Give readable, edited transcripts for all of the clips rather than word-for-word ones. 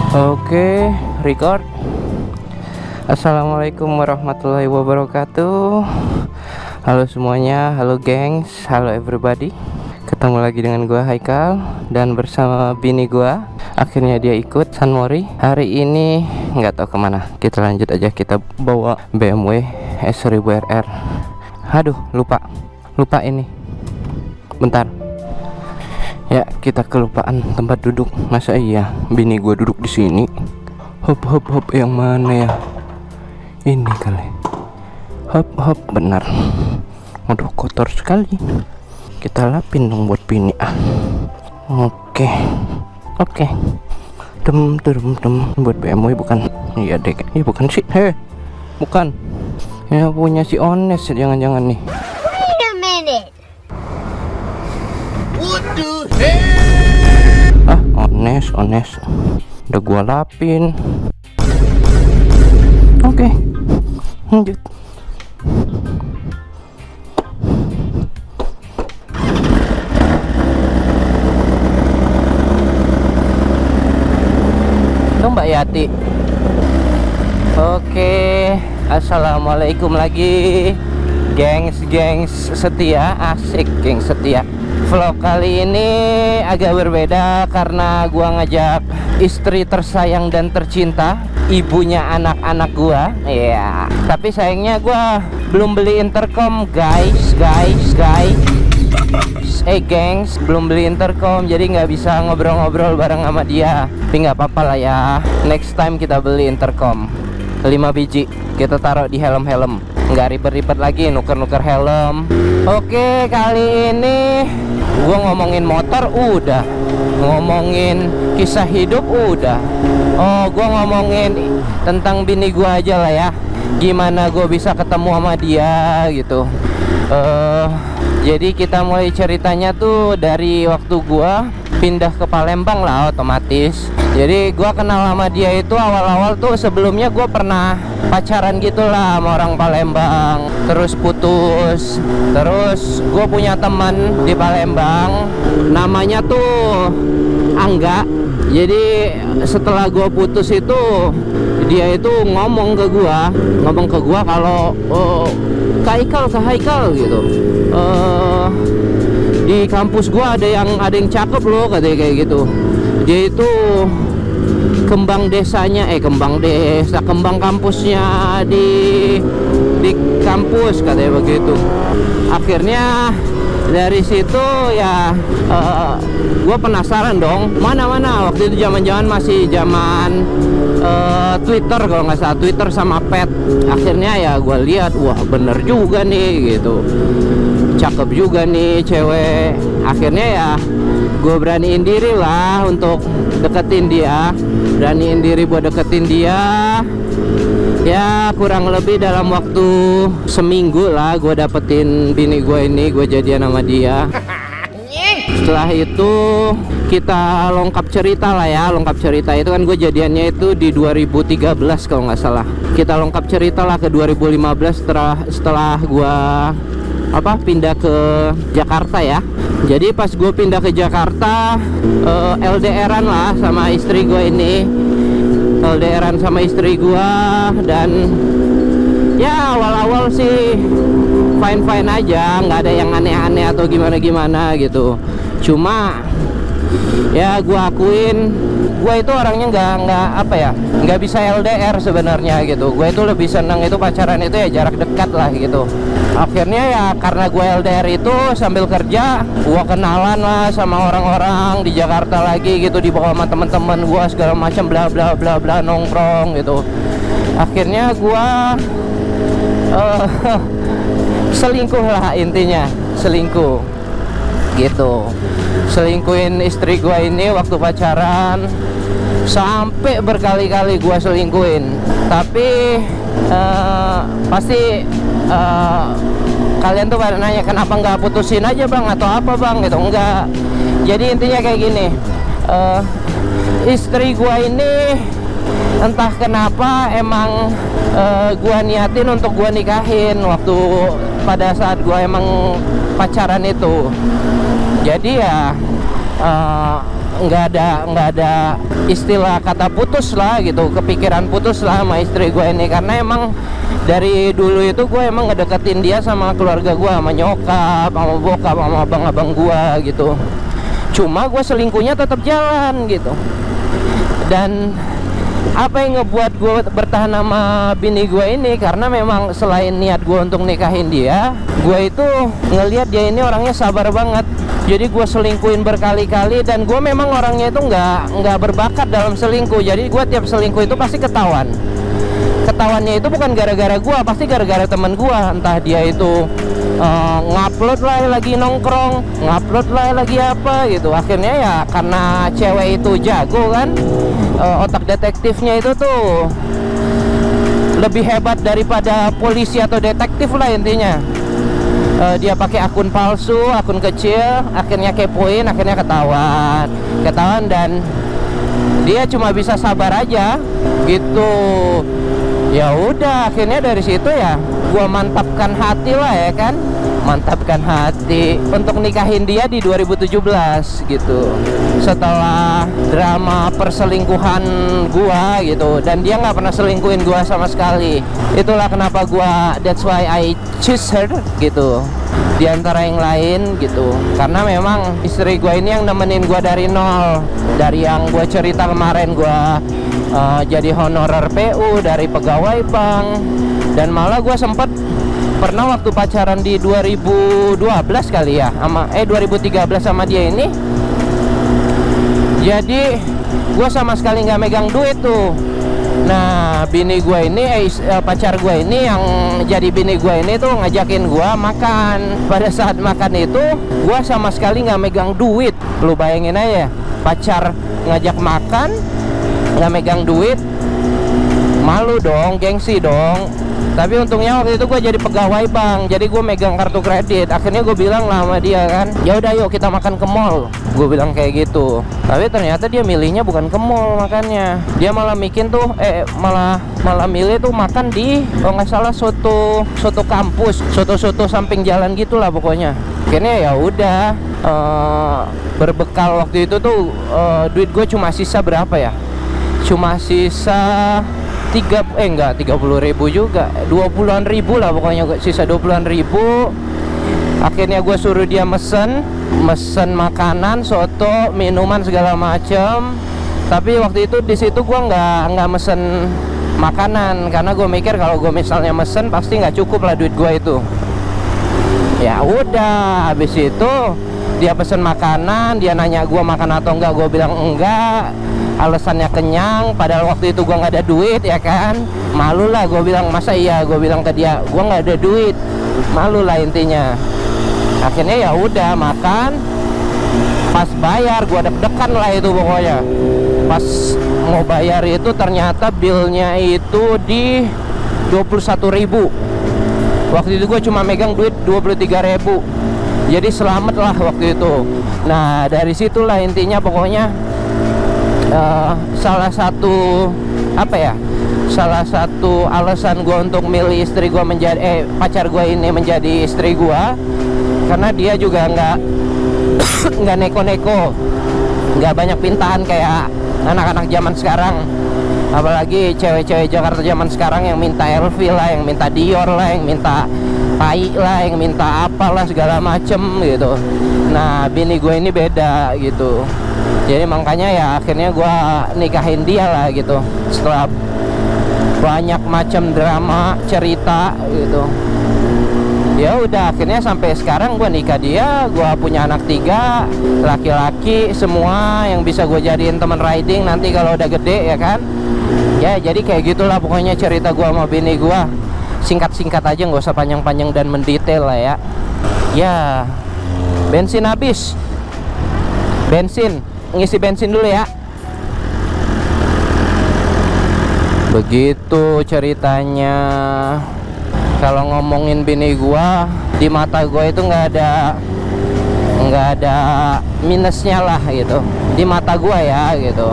Oke, record. Assalamualaikum warahmatullahi wabarakatuh. Halo semuanya, halo gengs, halo everybody. Ketemu lagi dengan gua Haikal dan bersama bini gua. Akhirnya dia ikut San Mori. Hari ini nggak tahu kemana. Kita lanjut aja, kita bawa BMW S1000RR. Aduh, lupa ini. Bentar. Ya, kita kelupaan tempat duduk. Masa iya bini gua duduk di sini? Hop yang mana ya? Ini kali. Hop benar. Aduh, kotor sekali. Kita lapin dong buat bini. Oke. Dem buat BMW bukan? Iya deh. Iya bukan sih. Bukan. Ya punya si Ones jangan-jangan nih. Wait a minute. What the hell? Ones. Udah gua lapin. Oke. Lanjut. Itu Mbak Yati. Oke, assalamualaikum lagi, gengs setia. Asik, gengs setia. Vlog kali ini agak berbeda karena gua ngajak istri tersayang dan tercinta, ibunya anak-anak gua. Iya. Tapi sayangnya gua belum beli intercom, guys. Gengs, belum beli intercom, jadi nggak bisa ngobrol-ngobrol bareng sama dia. Tapi nggak apa-apa lah ya. Next time kita beli intercom 5 biji, kita taruh di helm-helm. Nggak ribet-ribet lagi nuker-nuker helm. Oke, kali ini gua ngomongin motor udah, ngomongin kisah hidup udah. Gua ngomongin tentang bini gua aja lah ya. Gimana gua bisa ketemu sama dia gitu. Jadi kita mulai ceritanya tuh dari waktu gua pindah ke Palembang lah, otomatis. Jadi gua kenal sama dia itu awal-awal tuh, sebelumnya gua pernah pacaran gitulah sama orang Palembang, terus putus. Terus gua punya teman di Palembang, namanya tuh Angga. Jadi setelah gua putus itu, dia itu ngomong ke gua kalau Kak Haikal gitu. Di kampus gua ada yang cakep loh, katanya kayak gitu. Dia itu kembang kampusnya di kampus, katanya begitu. Akhirnya dari situ ya gue penasaran dong, mana waktu itu masih zaman Twitter, kalau nggak salah Twitter sama Pet. Akhirnya ya gue lihat, wah bener juga nih gitu, cakep juga nih cewek. Akhirnya ya gue beraniin diri lah untuk deketin dia, Ya kurang lebih dalam waktu seminggu lah gue dapetin bini gue ini, gue jadian sama dia. Setelah itu kita lengkap cerita itu kan gue jadiannya itu di 2013 kalau nggak salah. Kita lengkap cerita lah ke 2015 setelah gue pindah ke Jakarta ya. Jadi pas gue pindah ke Jakarta, LDRan lah sama istri gue ini. Dan ya awal-awal sih fine aja, nggak ada yang aneh-aneh atau gimana gitu. Cuma ya gue akuin, gue itu orangnya nggak bisa LDR sebenarnya gitu. Gue itu lebih seneng itu pacaran itu ya jarak dekat lah gitu. Akhirnya ya karena gue LDR itu sambil kerja, gue kenalan lah sama orang-orang di Jakarta lagi gitu, dibawa sama teman-teman gue segala macam, bla nongkrong gitu. Akhirnya gue selingkuh lah, intinya selingkuh gitu. Selingkuhin istri gue ini waktu pacaran, sampai berkali-kali gue selingkuhin. Tapi pasti kalian tuh pada nanya kenapa nggak putusin aja bang atau apa bang gitu. Enggak. Jadi intinya kayak gini, istri gue ini entah kenapa emang gua niatin untuk gua nikahin waktu pada saat gua emang pacaran itu. Jadi ya nggak ada istilah kata putus lah gitu, kepikiran putus lah sama istri gue ini, karena emang dari dulu itu gue emang ngedeketin dia sama keluarga gue, sama nyokap, sama bokap, sama abang-abang gue gitu. Cuma gue selingkuhnya tetap jalan gitu. Dan apa yang ngebuat gue bertahan sama bini gue ini, karena memang selain niat gue untuk nikahin dia, gue itu ngelihat dia ini orangnya sabar banget. Jadi gue selingkuhin berkali-kali, dan gue memang orangnya itu nggak berbakat dalam selingkuh. Jadi gue tiap selingkuh itu pasti ketahuan. Ketahuannya itu bukan gara-gara gue, pasti gara-gara temen gue. Entah dia itu ngupload lah lagi nongkrong, ngupload lah lagi apa gitu. Akhirnya ya karena cewek itu jago kan, otak detektifnya itu tuh lebih hebat daripada polisi atau detektif lah intinya. Dia pakai akun palsu, akun kecil, akhirnya kepoin, akhirnya ketahuan, dan dia cuma bisa sabar aja gitu. Ya udah, akhirnya dari situ ya gua mantapkan hati lah ya kan, mantapkan hati untuk nikahin dia di 2017 gitu. Setelah drama perselingkuhan gua gitu, dan dia nggak pernah selingkuhin gua sama sekali. Itulah kenapa gua, that's why I choose her gitu, di antara yang lain gitu. Karena memang istri gua ini yang nemenin gua dari nol, dari yang gua cerita kemarin, gua jadi honorer PU, dari pegawai bank, dan malah gue sempat pernah waktu pacaran di 2012 kali ya, 2013 sama dia ini. Jadi gue sama sekali nggak megang duit tuh. Nah bini gue ini, pacar gue ini yang jadi bini gue ini tuh ngajakin gue makan. Pada saat makan itu gue sama sekali nggak megang duit. Lu bayangin aja, pacar ngajak makan nggak megang duit, malu dong, gengsi dong. Tapi untungnya waktu itu gue jadi pegawai bank, jadi gue megang kartu kredit. Akhirnya gue bilang lah sama dia kan, ya udah yuk kita makan ke mall, gue bilang kayak gitu. Tapi ternyata dia milihnya bukan ke mall makannya, dia malah malah milih tuh makan di, kalau nggak salah, soto kampus, soto samping jalan gitulah pokoknya. Akhirnya ya udah, berbekal waktu itu tuh duit gue cuma sisa berapa ya, cuma sisa 30.000 juga, 20-an ribu lah pokoknya, sisa 20-an ribu. Akhirnya gue suruh dia mesen makanan, soto, minuman segala macem. Tapi waktu itu di situ gue nggak mesen makanan, karena gue mikir kalau gue misalnya mesen pasti nggak cukup lah duit gue itu. Ya udah, habis itu dia pesen makanan, dia nanya gue makan atau enggak, gue bilang enggak, alasannya kenyang. Padahal waktu itu gue nggak ada duit ya kan, malu lah gue bilang, masa iya gue bilang ke dia gue nggak ada duit, malu lah intinya. Akhirnya ya udah makan, pas bayar gue deg-degan lah itu pokoknya. Pas mau bayar itu ternyata bilnya itu di 21.000. Waktu itu gue cuma megang duit 23.000. Jadi selamat lah waktu itu. Nah dari situlah intinya pokoknya, salah satu alasan gue untuk milih istri gue menjadi pacar gue ini menjadi istri gue, karena dia juga nggak neko-neko, nggak banyak pintahan kayak anak-anak zaman sekarang. Apalagi cewek-cewek Jakarta zaman sekarang yang minta LV lah, yang minta Dior lah, yang minta Pai lah, yang minta apalah segala macem gitu. Nah bini gue ini beda gitu. Jadi makanya ya akhirnya gue nikahin dia lah gitu, setelah banyak macam drama cerita gitu. Ya udah, akhirnya sampai sekarang gue nikah dia, gue punya anak 3 laki-laki semua yang bisa gue jadiin teman riding nanti kalau udah gede ya kan. Ya jadi kayak gitulah pokoknya cerita gue sama bini gue. Singkat-singkat aja, nggak usah panjang-panjang dan mendetail lah ya. Ya bensin habis, ngisi bensin dulu ya. Begitu ceritanya. Kalau ngomongin bini gua, di mata gua itu nggak ada minusnya lah gitu, di mata gua ya gitu.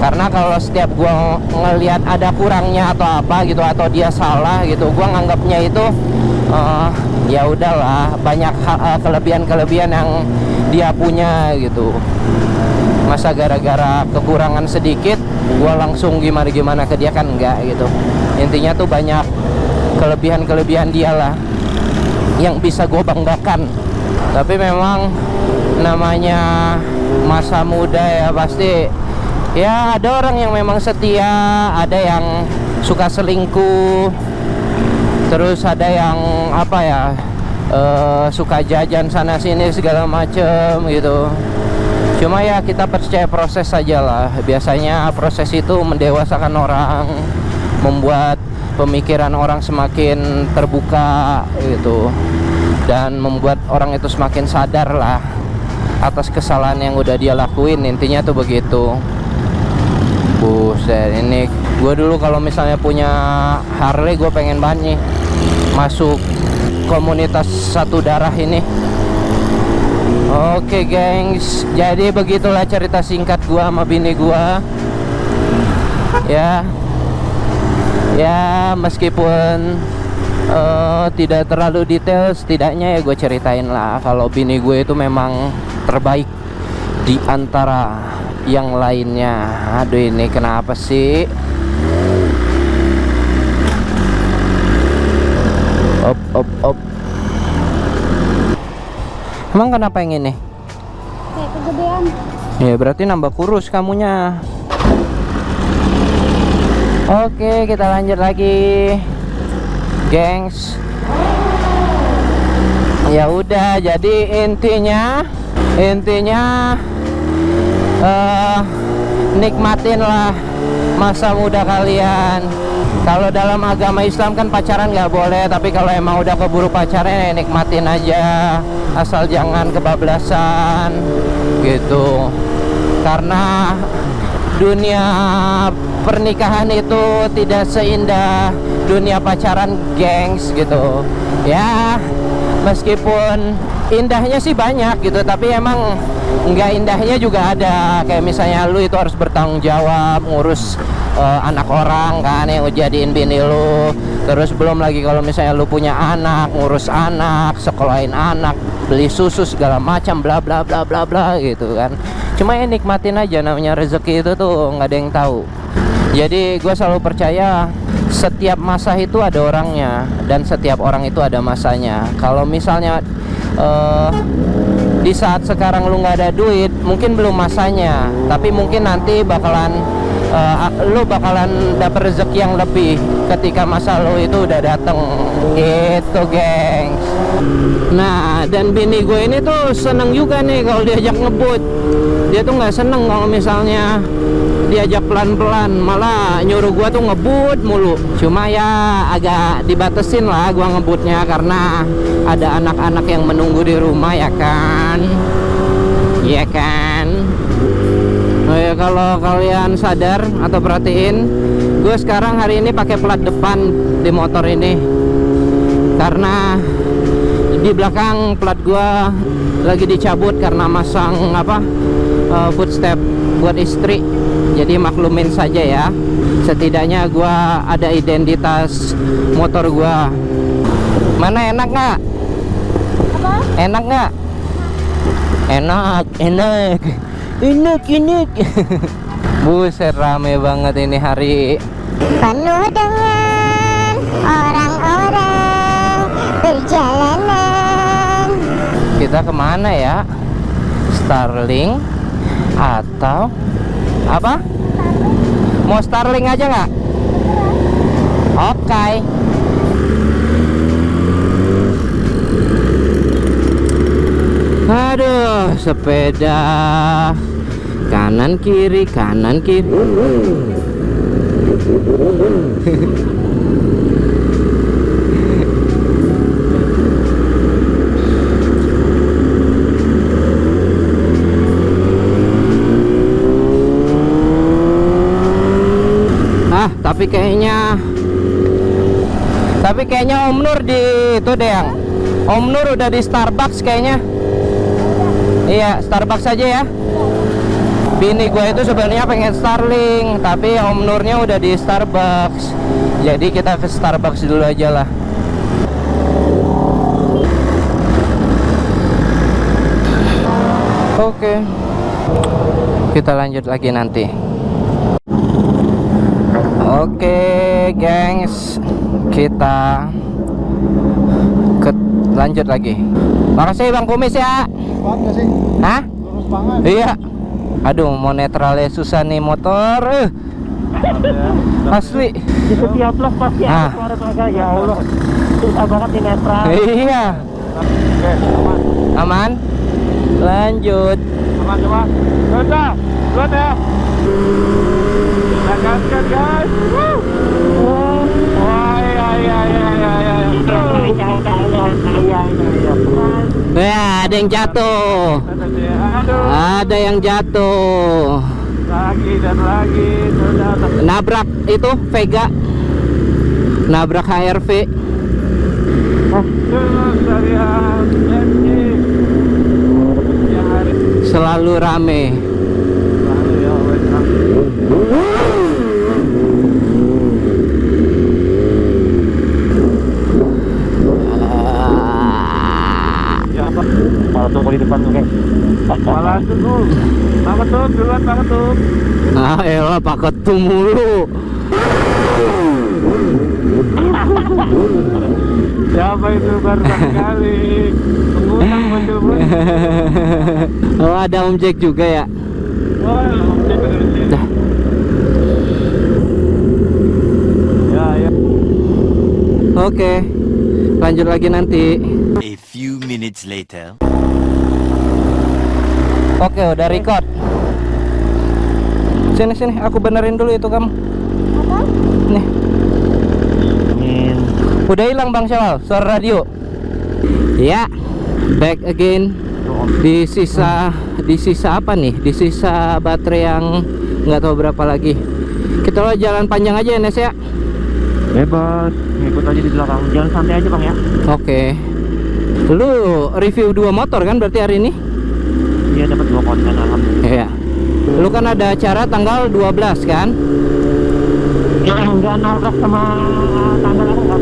Karena kalau setiap gua ngelihat ada kurangnya atau apa gitu, atau dia salah gitu, gua nganggapnya itu ya udahlah, banyak kelebihan-kelebihan yang dia punya gitu. Masa gara-gara kekurangan sedikit gua langsung gimana-gimana ke dia, kan enggak gitu. Intinya tuh banyak kelebihan-kelebihan dia lah yang bisa gue banggakan. Tapi memang namanya masa muda ya, pasti ya ada orang yang memang setia, ada yang suka selingkuh, terus ada yang apa ya, suka jajan sana sini segala macem gitu. Cuma ya kita percaya proses saja lah. Biasanya proses itu mendewasakan orang, membuat pemikiran orang semakin terbuka gitu, dan membuat orang itu semakin sadar lah atas kesalahan yang udah dia lakuin. Intinya tuh begitu. Buset, ini gue dulu kalau misalnya punya Harley, gue pengen banget nih masuk komunitas satu darah ini. Oke gengs, jadi begitulah cerita singkat gua sama bini gua. Ya meskipun tidak terlalu detail, setidaknya ya gue ceritain lah kalau bini gue itu memang terbaik di antara yang lainnya. Aduh, ini kenapa sih? Op. Emang kenapa yang ini? Kayak kegedean. Ya berarti nambah kurus kamunya. Oke, kita lanjut lagi, gengs. Ya udah, jadi intinya nikmatin lah masa muda kalian. Kalau dalam agama Islam kan pacaran nggak boleh, tapi kalau emang udah keburu pacaran ya nikmatin aja, asal jangan kebablasan gitu. Karena dunia pernikahan itu tidak seindah dunia pacaran, gengs gitu. Ya meskipun indahnya sih banyak gitu, tapi emang nggak indahnya juga ada. Kayak misalnya lu itu harus bertanggung jawab ngurus anak orang kan, yang jadiin bini lu. Terus belum lagi kalau misalnya lu punya anak, ngurus anak, sekolahin anak, beli susu segala macam, bla bla bla bla bla gitu kan. Cuma ya nikmatin aja, namanya rezeki itu tuh nggak ada yang tahu. Jadi gue selalu percaya setiap masa itu ada orangnya, dan setiap orang itu ada masanya. Kalau misalnya di saat sekarang lu nggak ada duit, mungkin belum masanya, tapi mungkin nanti lu bakalan dapet rezeki yang lebih ketika masa lu itu udah dateng gitu, gengs. Nah, dan bini gue ini tuh seneng juga nih kalau diajak ngebut. Dia tuh nggak seneng kalau misalnya diajak pelan-pelan, malah nyuruh gua tuh ngebut mulu. Cuma ya agak dibatesin lah gua ngebutnya, karena ada anak-anak yang menunggu di rumah, ya kan? Iya kan? Oh ya, kalau kalian sadar atau perhatiin, gue sekarang hari ini pakai plat depan di motor ini, karena di belakang plat gua lagi dicabut karena masang footstep buat istri. Jadi maklumin saja ya, setidaknya gua ada identitas motor gua. Mana enak nggak? Apa? Enak nggak? Enak. Buset, rame banget ini hari. Penuh dengan orang-orang perjalanan. Kita kemana ya? Starling atau apa? Mau Starling aja nggak? Oke. Aduh, sepeda kanan kiri. Tapi kayaknya Om Nur di itu deh, yang Om Nur udah di Starbucks kayaknya. Iya, Starbucks aja ya. Bini gue itu sebenarnya pengen Starling, tapi Om Nurnya udah di Starbucks. Jadi kita ke Starbucks dulu aja lah. Oke. Kita lanjut lagi nanti. Oke, gengs, kita lanjut lagi. Makasih Bang Kumis ya. Banget sih. Hah? Lurus banget. Iya. Aduh, mau netralnya susah nih motor. Asli. Di setiap vlog pasti ada suara tenaga. Ya Allah, susah banget di netral. Iya. Oke, aman. Aman. Lanjut. Aman coba. Udah, buat ya. Kita gaskan guys. Wah, iya. Ya, ada yang jatuh. Aduh, Ada yang jatuh. lagi dan lagi. Sudah. Nabrak itu Vega. Nabrak HRV. Terus dari Anji. Yang hari Selalu rame. lalu ya wes. Ya apa? Kalau tunggu di depan oke. Malah tuh. Banget tuh, duluan banget tuh. Ah, elah pakai tuh mulu. Siapa itu baru kali mengundang muncul-muncul. Oh, ada Om Jack juga ya. Wah, cek dari sini. Dah. Ya. Oke. Lanjut lagi nanti. A few minutes later. Oke, udah record. Sini, aku benerin dulu itu kamu. Apa? Nih, Amin. udah hilang Bang Syawal, suara radio. Ya, back again. Di sisa apa nih? Di sisa baterai yang nggak tahu berapa lagi. Kita lo jalan panjang aja ya Nes ya. Bebas, ngikut aja di belakang. Jalan santai aja Bang ya. Oke. Lu review 2 motor kan berarti hari ini? Iya dapat 2 konten alhamdulillah. Iya. Lu kan ada acara tanggal 12 kan? Ya enggak nabrak sama tanggal aku Bang.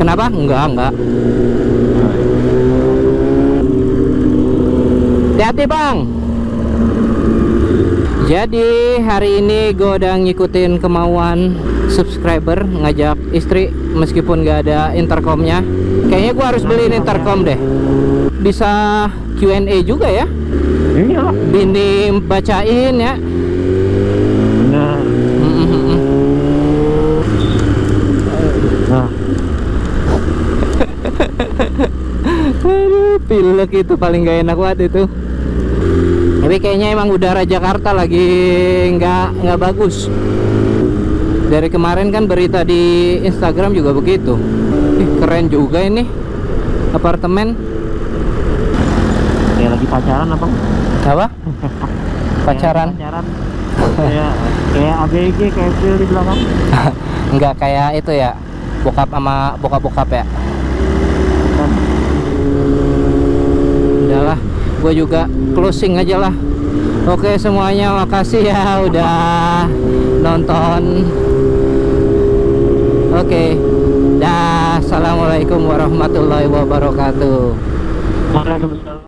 Kenapa? Enggak. Hati-hati Bang. Jadi hari ini gue udah ngikutin kemauan subscriber, ngajak istri meskipun gak ada intercomnya. Kayaknya gue harus beliin intercom deh. Bisa Q&A juga ya. Iya lah. Bini bacain ya. Benar. Nah, Aduh, pilek itu paling gak enak banget itu. Tapi kayaknya emang udara Jakarta lagi nggak bagus. Dari kemarin kan berita di Instagram juga begitu. Keren juga ini apartemen. kayak lagi pacaran Abang. Apa? Pacaran? Pacaran. Kayak ABG, kayak feel di belakang. Nggak kayak itu ya. Bokap sama bokap ya. Udahlah, gue juga closing aja lah. Oke semuanya, makasih ya udah nonton. Oke, dah. Assalamualaikum warahmatullahi wabarakatuh. Waalaikumsalam.